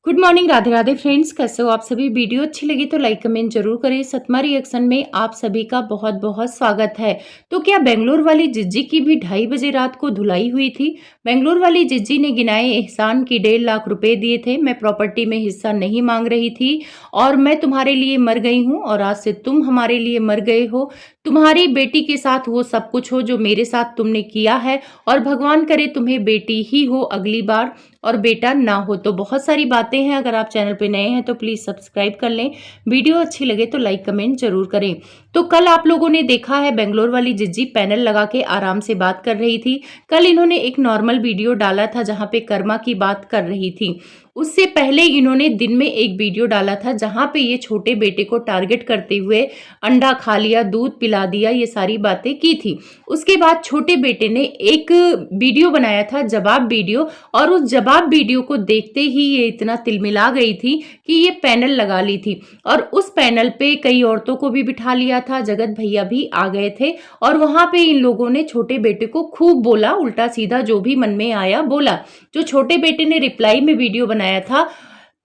Good morning, Radhe Radhe friends. कैसे हो आप सभी। वीडियो अच्छी लगी तो लाइक कमेंट जरूर करें। सतमा रिएक्शन में आप सभी का बहुत बहुत स्वागत है। तो क्या बेंगलोर वाली जिज्जी की भी 2:30 बजे रात को धुलाई हुई थी। बेंगलोर वाली जिज्जी ने गिनाए एहसान की 1.5 लाख रुपए दिए थे। मैं प्रॉपर्टी में हिस्सा नहीं मांग रही थी और मैं तुम्हारे लिए मर गई हूँ और आज से तुम हमारे लिए मर गए हो। तुम्हारी बेटी के साथ वो सब कुछ हो जो मेरे साथ तुमने किया है और भगवान करे तुम्हें बेटी ही हो अगली बार और बेटा ना हो। तो बहुत सारी बातें हैं। अगर आप चैनल पे नए हैं तो प्लीज सब्सक्राइब कर लें। वीडियो अच्छी लगे तो लाइक कमेंट जरूर करें। तो कल आप लोगों ने देखा है बेंगलोर वाली जिज्जी पैनल लगा के आराम से बात कर रही थी। कल इन्होंने एक नॉर्मल वीडियो डाला था जहां पे कर्मा की बात कर रही थी। उससे पहले इन्होंने दिन में एक वीडियो डाला था जहां पे ये छोटे बेटे को टारगेट करते हुए अंडा खा लिया, दूध पिला दिया, ये सारी बातें की थी। उसके बाद छोटे बेटे ने एक वीडियो बनाया था, जवाब वीडियो, और उस जवाब वीडियो को देखते ही ये इतना तिलमिला गई थी कि ये पैनल लगा ली थी और उस पैनल पे कई औरतों को भी बिठा लिया था। जगत भैया भी आ गए थे और वहां पे इन लोगों ने छोटे बेटे को खूब बोला, उल्टा सीधा जो भी मन में आया बोला। जो छोटे बेटे ने रिप्लाई में वीडियो बनाया था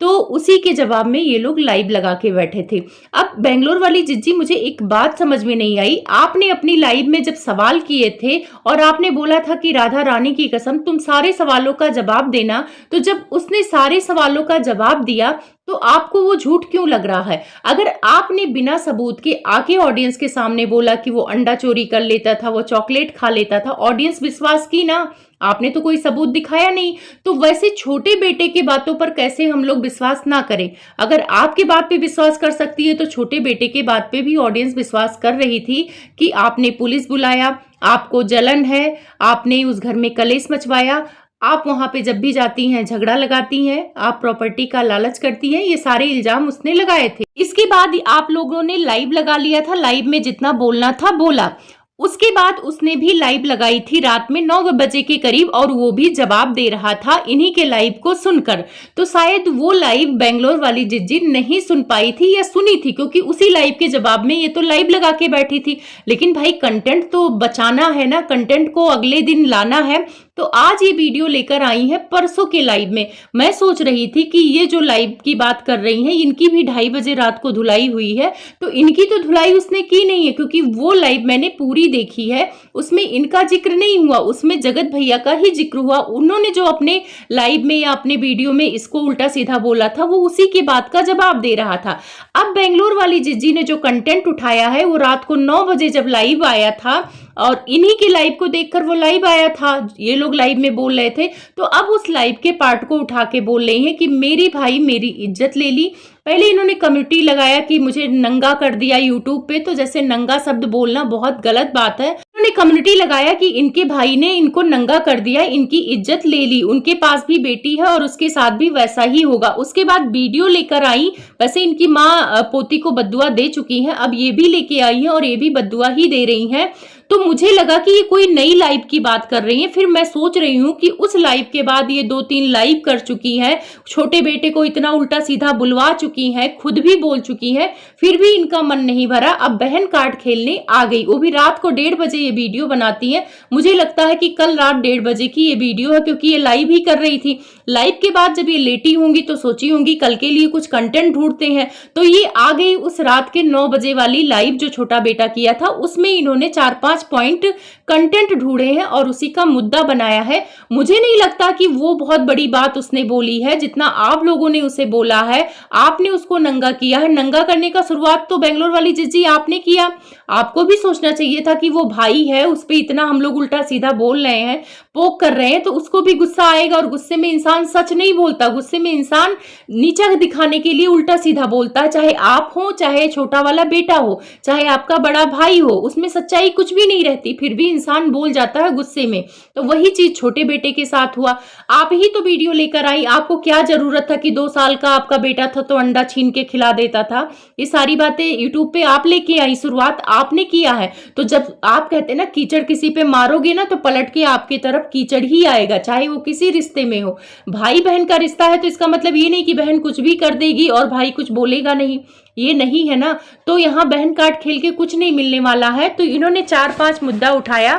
तो उसी के जवाब में ये लोग लाइव लगा के बैठे थे। अब बेंगलोर वाली जिज्जी, मुझे एक बात समझ में नहीं आई। आपने अपनी लाइव में जब सवाल किए थे और आपने बोला था कि राधा रानी की कसम तुम सारे सवालों का जवाब देना, तो जब उसने सारे सवालों का जवाब दिया तो आपको वो झूठ क्यों लग रहा है। अगर आपने बिना सबूत के आके ऑडियंस के सामने बोला कि वो अंडा चोरी कर लेता था, वो चॉकलेट खा लेता था, ऑडियंस विश्वास की ना। आपने तो कोई सबूत दिखाया नहीं। तो वैसे छोटे बेटे की बातों पर कैसे हम लोग विश्वास ना करें। अगर आपके बात पे विश्वास कर सकती है तो छोटे बेटे के बात पे भी ऑडियंस विश्वास कर रही थी कि आपने पुलिस बुलाया, आपको जलन है, आपने उस घर में कलेश मचवाया, आप वहां पे जब भी जाती हैं झगड़ा लगाती हैं, आप प्रॉपर्टी का लालच करती हैं। ये सारे इल्जाम उसने लगाए थे। इसके बाद आप लोगों ने लाइव लगा लिया था, लाइव में जितना बोलना था बोला। उसके बाद उसने भी लाइव लगाई थी रात में 9 बजे के करीब और वो भी जवाब दे रहा था इन्हीं के लाइव को सुनकर। तो शायद वो लाइव बेंगलोर वाली जिज्जी नहीं सुन पाई थी या सुनी थी, क्योंकि उसी लाइव के जवाब में ये तो लाइव लगा के बैठी थी। लेकिन भाई कंटेंट तो बचाना है ना, कंटेंट को अगले दिन लाना है। तो आज ये वीडियो लेकर आई है परसों के लाइव में। मैं सोच रही थी कि ये जो लाइव की बात कर रही हैं इनकी भी 2:30 बजे रात को धुलाई हुई है, तो इनकी तो धुलाई उसने की नहीं है, क्योंकि वो लाइव मैंने पूरी देखी है, उसमें इनका जिक्र नहीं हुआ, उसमें जगत भैया का ही जिक्र हुआ। उन्होंने जो अपने लाइव में या अपने वीडियो में इसको उल्टा सीधा बोला था वो उसी की बात का जवाब दे रहा था। अब बेंगलोर वाली जिज्जी ने जो कंटेंट उठाया है वो रात को 9 बजे जब लाइव आया था और इन्हीं के लाइव को देखकर वो लाइव आया था, ये लोग लाइव में बोल रहे थे, तो अब उस लाइव के पार्ट को उठा के बोल रहे हैं कि मेरी भाई मेरी इज्जत ले ली। पहले इन्होंने कम्युनिटी लगाया कि मुझे नंगा कर दिया यूट्यूब पे, तो जैसे नंगा शब्द बोलना बहुत गलत बात है। इन्होंने कम्युनिटी लगाया कि इनके भाई ने इनको नंगा कर दिया, इनकी इज्जत ले ली, उनके पास भी बेटी है और उसके साथ भी वैसा ही होगा। उसके बाद वीडियो लेकर आई, वैसे इनकी माँ पोती को बद्दुआ दे चुकी है, अब ये भी लेके आई है और ये भी बद्दुआ ही दे रही है। तो मुझे लगा कि ये कोई नई लाइव की बात कर रही है। फिर मैं सोच रही हूँ कि उस लाइव के बाद ये 2-3 लाइव कर चुकी है, छोटे बेटे को इतना उल्टा सीधा बुलवा चुकी है, खुद भी बोल चुकी है, फिर भी इनका मन नहीं भरा। अब बहन कार्ड खेलने आ गई, वो भी रात को 1:30 बजे ये वीडियो बनाती है। मुझे लगता है कि कल रात 1:30 बजे की ये वीडियो है, क्योंकि ये लाइव ही कर रही थी। लाइव के बाद जब ये लेटी होंगी तो सोची होंगी कल के लिए कुछ कंटेंट ढूंढते हैं, तो ये आ गई उस रात के 9 बजे वाली लाइव जो छोटा बेटा किया था, उसमें इन्होंने 4-5 पॉइंट कंटेंट ढूंढे हैं और उसी का मुद्दा बनाया है। मुझे नहीं लगता कि वो बहुत बड़ी बात उसने बोली है जितना आप लोगों ने उसे बोला है। आपने उसको नंगा किया है, नंगा करने का शुरुआत तो बेंगलोर वाली जिज्जी आपने किया। आपको भी सोचना चाहिए था कि वो भाई है, उस पर इतना हम लोग उल्टा सीधा बोल रहे हैं, पोक कर रहे हैं, तो उसको भी गुस्सा आएगा। और गुस्से में इंसान सच नहीं बोलता, गुस्से में इंसान नीचा दिखाने के लिए उल्टा सीधा बोलता है। चाहे आप हो, चाहे छोटा वाला बेटा हो, चाहे आपका बड़ा भाई हो, उसमें सच्चाई कुछ भी नहीं रहती, फिर भी इंसान बोल जाता है गुस्से में। तो वही चीज छोटे बेटे के साथ हुआ। आप ही तो वीडियो लेकर आई, आपको क्या जरूरत था कि 2 साल का आपका बेटा था तो अंडा छीन के खिला देता था। ये सारी बातें यूट्यूब पे आप लेके आई, शुरुआत आपने किया है। तो जब आप कहते ना कीचड़ किसी पे मारोगे ना तो पलट के आपकी तरफ कीचड़ ही आएगा, चाहे वो किसी रिश्ते में हो। भाई बहन का रिश्ता है तो इसका मतलब ये नहीं कि बहन कुछ भी कर देगी और भाई कुछ बोलेगा नहीं, ये नहीं है ना। तो यहाँ बहन काट खेल के कुछ नहीं मिलने वाला है। तो इन्होंने 4-5 मुद्दा उठाया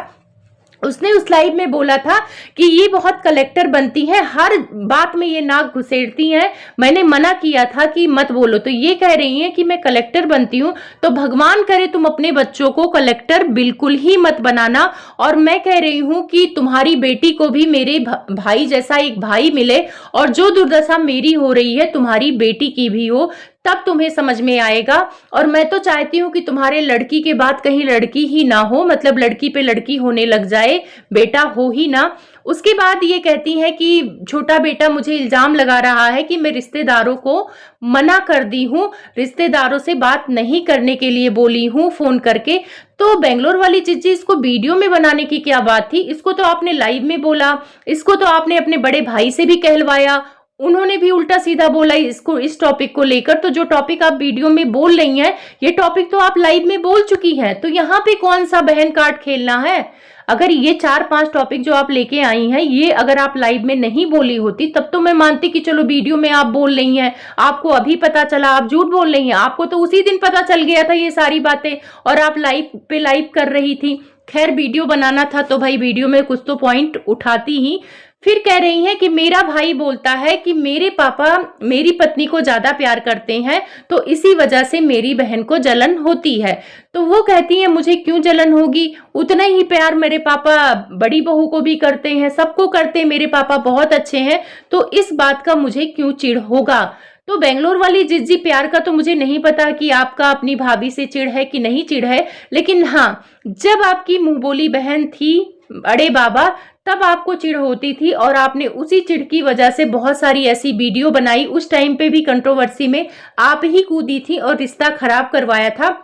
उसने उस लाइव में बोला था कि ये बहुत कलेक्टर बनती है, हर बात में ये नाक घुसेड़ती हैं, मैंने मना किया था कि मत बोलो। तो ये कह रही हैं कि मैं कलेक्टर बनती हूँ, तो भगवान करे तुम अपने बच्चों को कलेक्टर बिल्कुल ही मत बनाना। और मैं कह रही हूँ कि तुम्हारी बेटी को भी मेरे भाई जैसा एक भाई मिले, और जो दुर्दशा मेरी हो रही है तुम्हारी बेटी की भी हो, तब तुम्हें समझ में आएगा। और मैं तो चाहती हूँ कि तुम्हारे लड़की के बाद कहीं लड़की ही ना हो, मतलब लड़की पे लड़की होने लग जाए, बेटा हो ही ना। उसके बाद ये कहती हैं कि छोटा बेटा मुझे इल्जाम लगा रहा है कि मैं रिश्तेदारों को मना कर दी हूँ, रिश्तेदारों से बात नहीं करने के लिए बोली हूँ फोन करके। तो बेंगलोर वाली चीज़, इसको वीडियो में बनाने की क्या बात थी? इसको तो आपने लाइव में बोला, इसको तो आपने अपने बड़े भाई से भी कहलवाया, उन्होंने भी उल्टा सीधा बोला इसको, इस टॉपिक को लेकर। तो जो टॉपिक आप वीडियो में बोल रही हैं, ये टॉपिक तो आप लाइव में बोल चुकी हैं, तो यहाँ पे कौन सा बहन कार्ड खेलना है? अगर ये 4-5 टॉपिक जो आप लेके आई हैं, ये अगर आप लाइव में नहीं बोली होती, तब तो मैं मानती कि चलो वीडियो में आप बोल रही हैं, आपको अभी पता चला, आप झूठ बोल रही हैं, आपको तो उसी दिन पता चल गया था ये सारी बातें, और आप लाइव कर रही थी। खैर, वीडियो बनाना था तो भाई वीडियो में कुछ तो पॉइंट उठाती ही। फिर कह रही हैं कि मेरा भाई बोलता है कि मेरे पापा मेरी पत्नी को ज्यादा प्यार करते हैं, तो इसी वजह से मेरी बहन को जलन होती है। तो वो कहती हैं मुझे क्यों जलन होगी, उतना ही प्यार मेरे पापा बड़ी बहू को भी करते हैं, सबको करते हैं, मेरे पापा बहुत अच्छे हैं, तो इस बात का मुझे क्यों चिढ़ होगा। तो बेंगलोर वाली जिज्जी, प्यार का तो मुझे नहीं पता कि आपका अपनी भाभी से चिढ़ है कि नहीं चिढ़ है, लेकिन हाँ, जब आपकी मुंह बोली बहन थी अड़े बाबा, तब आपको चिढ़ होती थी, और आपने उसी चिढ़ की वजह से बहुत सारी ऐसी वीडियो बनाई। उस टाइम पे भी कंट्रोवर्सी में आप ही कूदी थी और रिश्ता खराब करवाया था।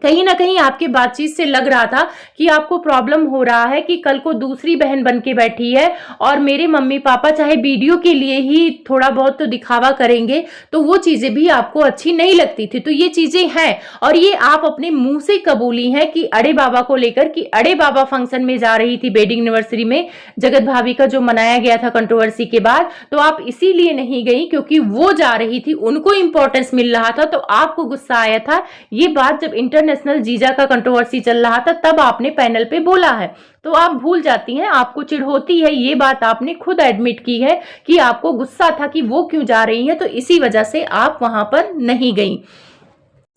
कहीं ना कहीं आपके बातचीत से लग रहा था कि आपको प्रॉब्लम हो रहा है कि कल को दूसरी बहन बन के बैठी है, और मेरे मम्मी पापा चाहे वीडियो के लिए ही थोड़ा बहुत तो दिखावा करेंगे, तो वो चीजें भी आपको अच्छी नहीं लगती थी। तो ये चीजें हैं, और ये आप अपने मुंह से कबूली हैं कि अड़े बाबा को लेकर, कि अड़े बाबा फंक्शन में जा रही थी वेडिंग एनिवर्सरी में, जगत भाभी का जो मनाया गया था कंट्रोवर्सी के बाद, तो आप इसीलिए नहीं गई क्योंकि वो जा रही थी, उनको इंपॉर्टेंस मिल रहा था, तो आपको गुस्सा आया था। ये बात जब इंटरनेशनल जीजा का कंट्रोवर्सी चल रहा था, तब आपने पैनल पे बोला है, तो आप भूल जाती हैं, आपको चिढ़ होती है। ये बात आपने खुद एडमिट की है कि आपको गुस्सा था कि वो क्यों जा रही है, तो इसी वजह से आप वहां पर नहीं गई।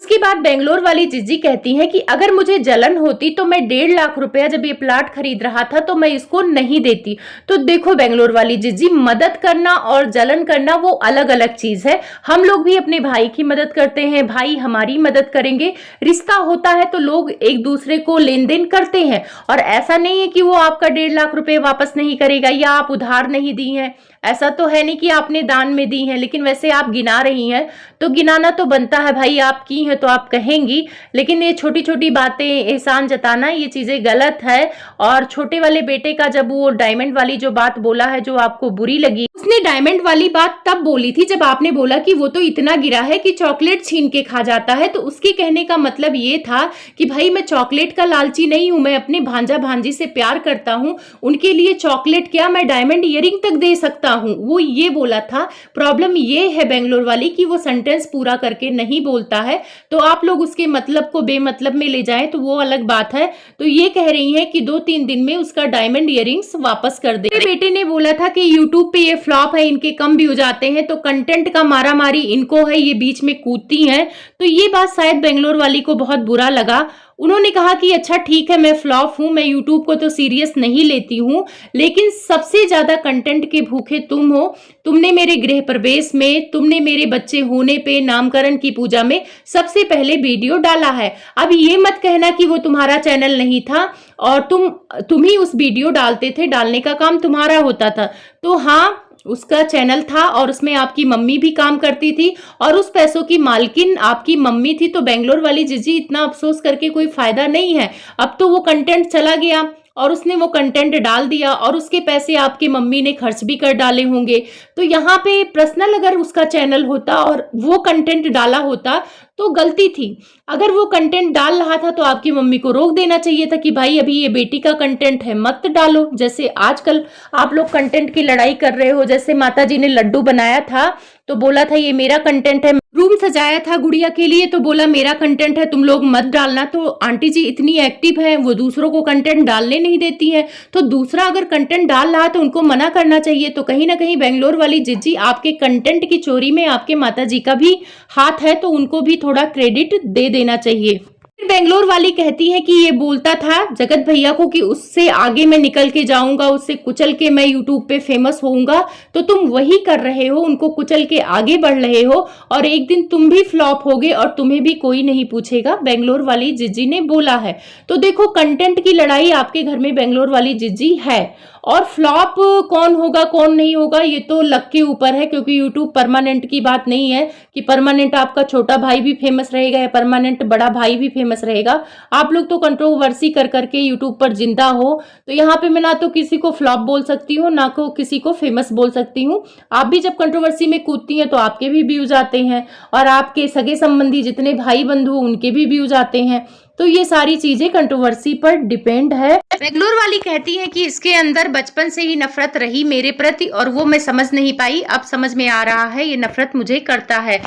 उसके बाद बेंगलोर वाली जिज्जी कहती हैं कि अगर मुझे जलन होती तो मैं 1.5 लाख रुपया जब ये प्लाट खरीद रहा था तो मैं इसको नहीं देती। तो देखो बेंगलोर वाली जिज्जी, मदद करना और जलन करना वो अलग अलग चीज है। हम लोग भी अपने भाई की मदद करते हैं, भाई हमारी मदद करेंगे, रिश्ता होता है तो लोग एक दूसरे को लेन देन करते हैं। और ऐसा नहीं है कि वो आपका 1.5 लाख रुपए वापस नहीं करेगा, या आप उधार नहीं दी हैं, ऐसा तो है नहीं कि आपने दान में दी है। लेकिन वैसे आप गिना रही हैं तो गिनाना तो बनता है भाई, आप की हैं तो आप कहेंगी, लेकिन ये छोटी छोटी बातें, एहसान जताना, ये चीजें गलत है। और छोटे वाले बेटे का जब वो डायमंड वाली जो बात बोला है जो आपको बुरी लगी, उसने डायमंड वाली बात तब बोली थी जब आपने बोला कि वो तो इतना गिरा है कि चॉकलेट छीन के खा जाता है। तो उसके कहने का मतलब ये था कि भाई मैं चॉकलेट का लालची नहीं हूं, मैं अपने भांजा भांजी से प्यार करता हूं, उनके लिए चॉकलेट क्या, मैं डायमंड ईयरिंग तक दे सकता हूं, वो ये बोला था। प्रॉब्लम ये है बेंगलोर वाली कि वो सेंटेंस पूरा करके नहीं बोलता है, तो आप लोग उसके मतलब को बेमतलब में ले जाएं तो वो अलग बात है। तो ये कह रही है कि 2-3 दिन में उसका डायमंड ईयरिंग्स वापस कर दे। बेटे ने बोला था कि यूट्यूब पे ये फ्लॉप है, इनके कम व्यूज आते हैं, तो कंटेंट का मारा मारी इनको है, ये बीच में कूदती हैं। तो ये बात शायद बेंगलोर वाली को बहुत बुरा लगा। उन्होंने कहा कि अच्छा ठीक है, मैं फ्लॉप हूं, मैं यूट्यूब को तो सीरियस नहीं लेती हूं, लेकिन सबसे ज्यादा कंटेंट के भूखे तुम हो। तुमने मेरे गृह प्रवेश में, तुमने मेरे बच्चे होने पे, नामकरण की पूजा में सबसे पहले वीडियो डाला है। अब ये मत कहना कि वो तुम्हारा चैनल नहीं था और तुम ही उस वीडियो डालते थे, डालने का काम तुम्हारा होता था। तो हाँ, उसका चैनल था और उसमें आपकी मम्मी भी काम करती थी और उस पैसों की मालकिन आपकी मम्मी थी। तो बेंगलोर वाली जिजी, इतना अफसोस करके कोई फायदा नहीं है। अब तो वो कंटेंट चला गया और उसने वो कंटेंट डाल दिया और उसके पैसे आपकी मम्मी ने खर्च भी कर डाले होंगे। तो यहाँ पे पर्सनल अगर उसका चैनल होता और वो कंटेंट डाला होता तो गलती थी। अगर वो कंटेंट डाल रहा था तो आपकी मम्मी को रोक देना चाहिए था कि भाई अभी ये बेटी का कंटेंट है, मत डालो। जैसे आजकल आप लोग कंटेंट की लड़ाई कर रहे हो, जैसे माता जी ने लड्डू बनाया था तो बोला था ये मेरा कंटेंट है। रूम सजाया था गुड़िया के लिए तो बोला मेरा कंटेंट है, तुम लोग मत डालना। तो आंटी जी इतनी एक्टिव है, वो दूसरों को कंटेंट डालने नहीं देती हैं। तो दूसरा अगर कंटेंट डाल रहा है तो उनको मना करना चाहिए। तो कहीं ना कहीं बेंगलोर वाली जिज्जी आपके कंटेंट की चोरी में आपके माता जी का भी हाथ है, तो उनको भी थोड़ा क्रेडिट दे देना चाहिए। बेंगलोर वाली कहती है कि ये बोलता था जगत भैया को कि उससे आगे मैं निकल के जाऊंगा, उससे कुचल के मैं यूट्यूब पे फेमस होऊंगा। तो तुम वही कर रहे हो, उनको कुचल के आगे बढ़ रहे हो और एक दिन तुम भी फ्लॉप होगे और तुम्हें भी कोई नहीं पूछेगा, बेंगलोर वाली जिज्जी ने बोला है। तो देखो कंटेंट की लड़ाई आपके घर में बेंगलोर वाली जिज्जी है, और फ्लॉप कौन होगा कौन नहीं होगा ये तो लक के ऊपर है, क्योंकि यूट्यूब परमानेंट की बात नहीं है कि परमानेंट आपका छोटा भाई भी फेमस रहेगा या परमानेंट बड़ा भाई भी फेमस रहेगा। आप लोग तो कंट्रोवर्सी कर करके यूट्यूब पर जिंदा हो, तो यहाँ पे मैं ना तो किसी को फ्लॉप बोल सकती हूँ ना को किसी को फेमस बोल सकती हूँ। आप भी जब कंट्रोवर्सी में कूदती हैं तो आपके भी व्यूज आते हैं, और आपके सगे संबंधी जितने भाई बंधु उनके भी व्यूज आते हैं। तो ये सारी चीजें कंट्रोवर्सी पर डिपेंड है। बेंगलोर वाली कहती है कि इसके अंदर बचपन से ही नफरत रही मेरे प्रति और वो मैं समझ नहीं पाई, अब समझ में आ रहा है ये नफरत मुझे करता है।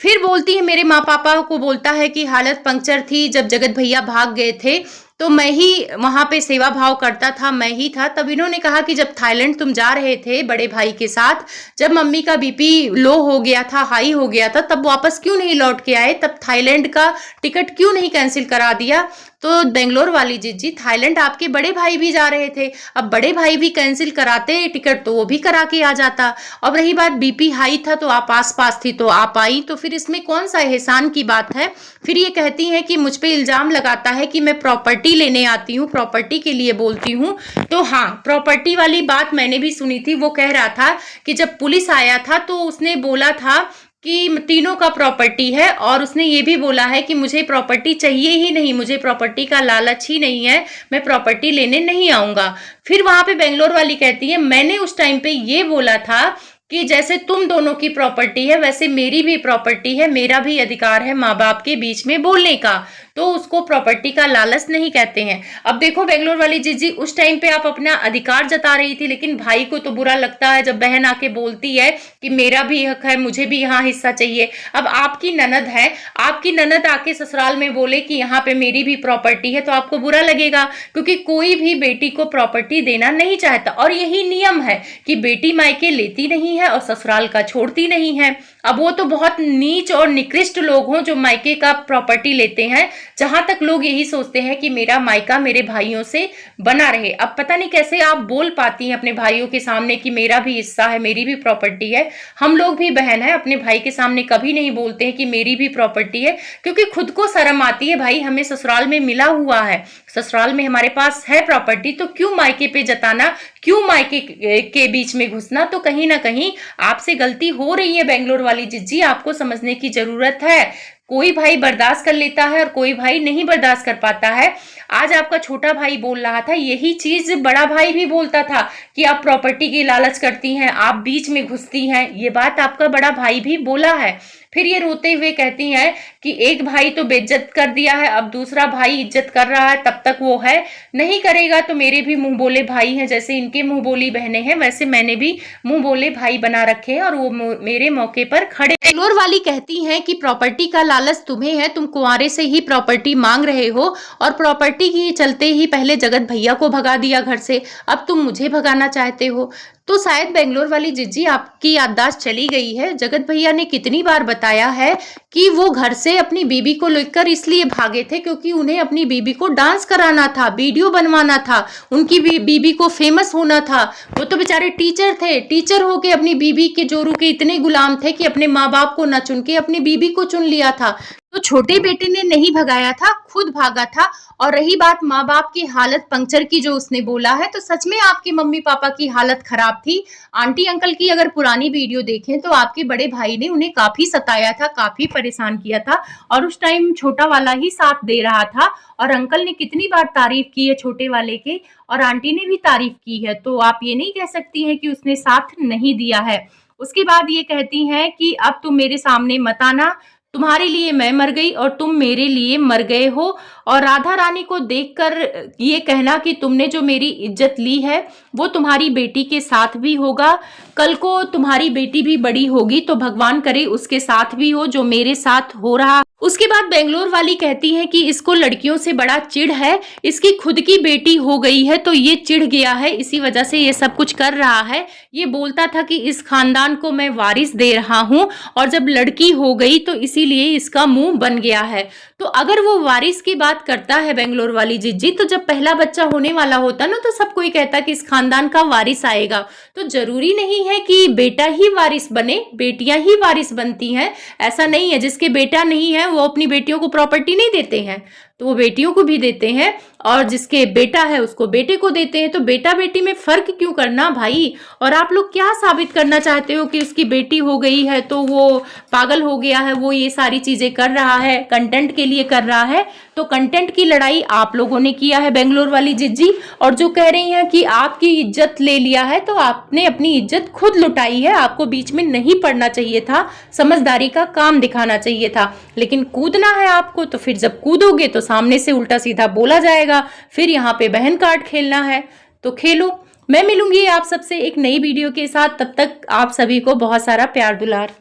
फिर बोलती है मेरे माँ पापा को बोलता है कि हालत पंक्चर थी जब जगत भैया भाग गए थे, तो मैं ही वहां पे सेवा भाव करता था, मैं ही था। तब इन्होंने कहा कि जब थाईलैंड तुम जा रहे थे बड़े भाई के साथ, जब मम्मी का बीपी लो हो गया था, हाई हो गया था, तब वापस क्यों नहीं लौट के आए, तब थाईलैंड का टिकट क्यों नहीं कैंसिल करा दिया। तो बेंगलोर वाली जिज्जी थाईलैंड आपके बड़े भाई भी जा रहे थे, अब बड़े भाई भी कैंसिल कराते टिकट तो वो भी करा के आ जाता। अब रही बात बीपी हाई था तो आप आस पास थी तो आप आई, तो फिर इसमें कौन सा एहसान की बात है। फिर ये कहती हैं कि मुझ पे इल्जाम लगाता है कि मैं प्रॉपर्टी लेने आती हूँ, प्रॉपर्टी के लिए बोलती हूँ। तो हाँ, प्रॉपर्टी वाली बात मैंने भी सुनी थी। वो कह रहा था कि जब पुलिस आया था तो उसने बोला था कि तीनों का प्रॉपर्टी है, और उसने ये भी बोला है कि मुझे प्रॉपर्टी चाहिए ही नहीं, मुझे प्रॉपर्टी का लालच ही नहीं है, मैं प्रॉपर्टी लेने नहीं आऊंगा। फिर वहां पे बेंगलोर वाली कहती है मैंने उस टाइम पे ये बोला था कि जैसे तुम दोनों की प्रॉपर्टी है वैसे मेरी भी प्रॉपर्टी है, मेरा भी अधिकार है माँ बाप के बीच में बोलने का, तो उसको प्रॉपर्टी का लालच नहीं कहते हैं। अब देखो बेंगलोर वाली जिज्जी, उस टाइम पे आप अपना अधिकार जता रही थी, लेकिन भाई को तो बुरा लगता है जब बहन आके बोलती है कि मेरा भी हक है, मुझे भी यहाँ हिस्सा चाहिए। अब आपकी ननद है, आपकी ननद आके ससुराल में बोले कि यहाँ पे मेरी भी प्रॉपर्टी है, तो आपको बुरा लगेगा, क्योंकि कोई भी बेटी को प्रॉपर्टी देना नहीं चाहता, और यही नियम है कि बेटी मायके लेती नहीं है और ससुराल का छोड़ती नहीं है। अब वो तो बहुत नीच और निकृष्ट लोग हों जो मायके का प्रॉपर्टी लेते हैं, जहां तक लोग यही सोचते हैं कि मेरा मायका मेरे भाइयों से बना रहे। अब पता नहीं कैसे आप बोल पाती हैं अपने भाइयों के सामने कि मेरा भी हिस्सा है, मेरी भी प्रॉपर्टी है। हम लोग भी बहन है, अपने भाई के सामने कभी नहीं बोलते हैं कि मेरी भी प्रॉपर्टी है, क्योंकि खुद को शर्म आती है। भाई हमें ससुराल में मिला हुआ है, ससुराल में हमारे पास है प्रॉपर्टी, तो क्यों मायके पे जताना, क्यों मायके के बीच में घुसना। तो कहीं ना कहीं आपसे गलती हो रही है बेंगलोर वाली जिज्जी, आपको समझने की जरूरत है। कोई भाई बर्दाश्त कर लेता है और कोई भाई नहीं बर्दाश्त कर पाता है। आज आपका छोटा भाई बोल रहा था, यही चीज बड़ा भाई भी बोलता था कि आप प्रॉपर्टी की लालच करती हैं, आप बीच में घुसती हैं, ये बात आपका बड़ा भाई भी बोला है। फिर ये रोते हुए कहती हैं कि एक भाई तो बेइज्जत कर दिया है, अब दूसरा भाई इज्जत कर रहा है, तब तक वो है, नहीं करेगा तो मेरे भी मुंह बोले भाई हैं, जैसे इनके मुंह बोली बहनें हैं वैसे मैंने भी मुंह बोले भाई बना रखे हैं और वो मेरे मौके पर खड़े। बेंगलोर वाली कहती हैं कि प्रॉपर्टी का लालच तुम्हें है, तुम कुंवारे से ही प्रॉपर्टी मांग रहे हो और प्रॉपर्टी के चलते ही पहले जगत भैया को भगा दिया घर से, अब तुम मुझे भगाना चाहते हो। तो शायद बेंगलोर वाली जिज्जी आपकी याददाश्त चली गई है। जगत भैया ने कितनी बार बताया है कि वो घर से अपनी बीबी को लेकर इसलिए भागे थे क्योंकि उन्हें अपनी बीबी को डांस कराना था, वीडियो बनवाना था, उनकी बीबी को फेमस होना था। वो तो बेचारे टीचर थे, टीचर होके अपनी बीबी के जोरू के इतने गुलाम थे कि अपने माँ बाप को न चुन के अपनी बीबी को चुन लिया था। तो छोटे बेटे ने नहीं भगाया था, खुद भागा था। और रही बात माँ बाप की हालत पंक्चर की जो उसने बोला है, तो सच में आपके मम्मी पापा की हालत खराब थी। आंटी अंकल की अगर पुरानी वीडियो देखें तो आपके बड़े भाई ने उन्हें काफी सताया था, काफी परेशान किया था, और उस टाइम छोटा वाला ही साथ दे रहा था। और अंकल ने कितनी बार तारीफ की है छोटे वाले के, और आंटी ने भी तारीफ की है, तो आप ये नहीं कह सकती हैं कि उसने साथ नहीं दिया है। उसके बाद ये कहती हैं कि अब तुम मेरे सामने मत आना, तुम्हारे लिए मैं मर गई और तुम मेरे लिए मर गए हो। और राधा रानी को देखकर ये कहना कि तुमने जो मेरी इज्जत ली है वो तुम्हारी बेटी के साथ भी होगा, कल को तुम्हारी बेटी भी बड़ी होगी तो भगवान करे उसके साथ भी हो जो मेरे साथ हो रहा। उसके बाद बेंगलोर वाली कहती है कि इसको लड़कियों से बड़ा चिढ़ है, इसकी खुद की बेटी हो गई है तो ये चिढ़ गया है, इसी वजह से ये सब कुछ कर रहा है। ये बोलता था कि इस खानदान को मैं वारिस दे रहा हूं और जब लड़की हो गई तो इसीलिए इसका मुंह बन गया है। तो अगर वो वारिस की बात करता है बेंगलोर वाली जिज्जी, तो जब पहला बच्चा होने वाला होता ना तो सब कोई कहता कि इस खानदान का वारिस आएगा। तो जरूरी नहीं है कि बेटा ही वारिस बने, बेटियां ही वारिस बनती हैं, ऐसा नहीं है। जिसके बेटा नहीं है वो अपनी बेटियों को प्रॉपर्टी नहीं देते हैं, तो वो बेटियों को भी देते हैं, और जिसके बेटा है उसको बेटे को देते हैं। तो बेटा बेटी में फर्क क्यों करना भाई? और आप लोग क्या साबित करना चाहते हो कि उसकी बेटी हो गई है तो वो पागल हो गया है, वो ये सारी चीजें कर रहा है, कंटेंट के लिए कर रहा है? तो कंटेंट की लड़ाई आप लोगों ने किया है बेंगलोर वाली जिज्जी, और जो कह रही हैं कि आपकी इज्जत ले लिया है, तो आपने अपनी इज्जत खुद लुटाई है। आपको बीच में नहीं पड़ना चाहिए था, समझदारी का काम दिखाना चाहिए था, लेकिन कूदना है आपको। तो फिर जब कूदोगे तो सामने से उल्टा सीधा बोला जाएगा, फिर यहाँ पे बहन कार्ड खेलना है तो खेलो। मैं मिलूंगी आप सबसे एक नई वीडियो के साथ, तब तक आप सभी को बहुत सारा प्यार दुलार।